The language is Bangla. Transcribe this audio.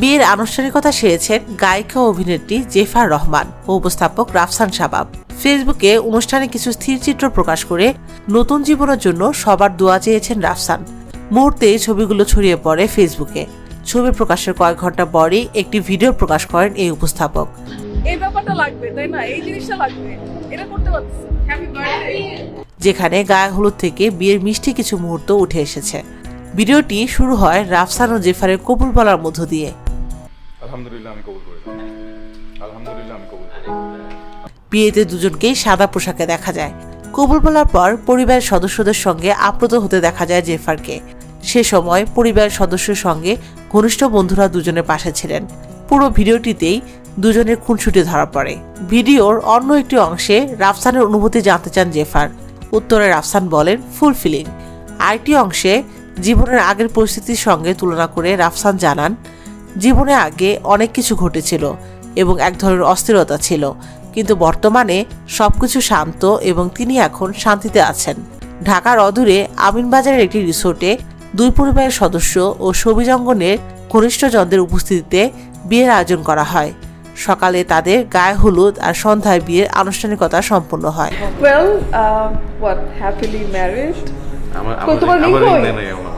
বিয়ের আনুষ্ঠানিকতা সেরেছেন গায়িকা ও অভিনেত্রী জেফার রহমান ও উপস্থাপক রাফসান শাবাব। ফেসবুকে অনুষ্ঠানে কিছু স্থিরচিত্র প্রকাশ করে নতুন জীবনের জন্য সবার দোয়া চেয়েছেন রাফসান। মুহূর্তেই ছবিগুলো ছড়িয়ে পড়ে ফেসবুকে। ছবি প্রকাশের কয়েক ঘন্টা পরই একটি ভিডিও প্রকাশ করেন এই উপস্থাপক। এই ব্যাপারটা লাগবে, তাই না? এই জিনিসটা লাগবে, এটা করতে পারতেছি। Happy birthday. যেখানে গায়ে হলুদ থেকে বিয়ের মিষ্টি কিছু মুহূর্ত উঠে এসেছে। ভিডিওটি শুরু হয় রাফসান ও জেফারের কবুল বলার মধ্য দিয়ে। আলহামদুলিল্লাহ আমি কবুল করেছি। আলহামদুলিল্লাহ আমি কবুল করেছি। বিয়েতে দুজনকেই সাদা পোশাকে দেখা যায়। কবুল বলার পর পরিবারের সদস্যদের সঙ্গে আপ্লুত হতে দেখা যায় জেফারকে। সে সময় পরিবারের সদস্যের সঙ্গে ঘনিষ্ঠ বন্ধুরা দুজনের পাশে ছিলেন। পুরো ভিডিওটিতেই দুজনের খুনসুটি ধরা পড়ে। ভিডিওর অন্য একটি অংশে রাফসানের অনুভূতি জানতে চান জেফার। উত্তরে রাফসান বলেন ফুলফিলিং। আরেকটি অংশে জীবনের আগের পরিস্থিতির সঙ্গে তুলনা করে রাফসান জানান, জীবনে আগে অনেক কিছু ঘটেছিল এবং এক ধরনের অস্থিরতা ছিল, কিন্তু বর্তমানে সবকিছু শান্ত এবং তিনি এখন শান্তিতে আছেন। ঢাকার অদূরে আমিনবাজারের একটি রিসোর্টে দুই পরিবারের সদস্য ও সবিজঙ্গনের ঘনিষ্ঠজনদের উপস্থিতিতে বিয়ের আয়োজন করা হয়। সকালে তাদের গায়ে হলুদ আর সন্ধ্যায় বিয়ের আনুষ্ঠানিকতা সম্পন্ন হয়। Well, what happily married? আমার তোমার ring ring কই? দেয় নাই আমার।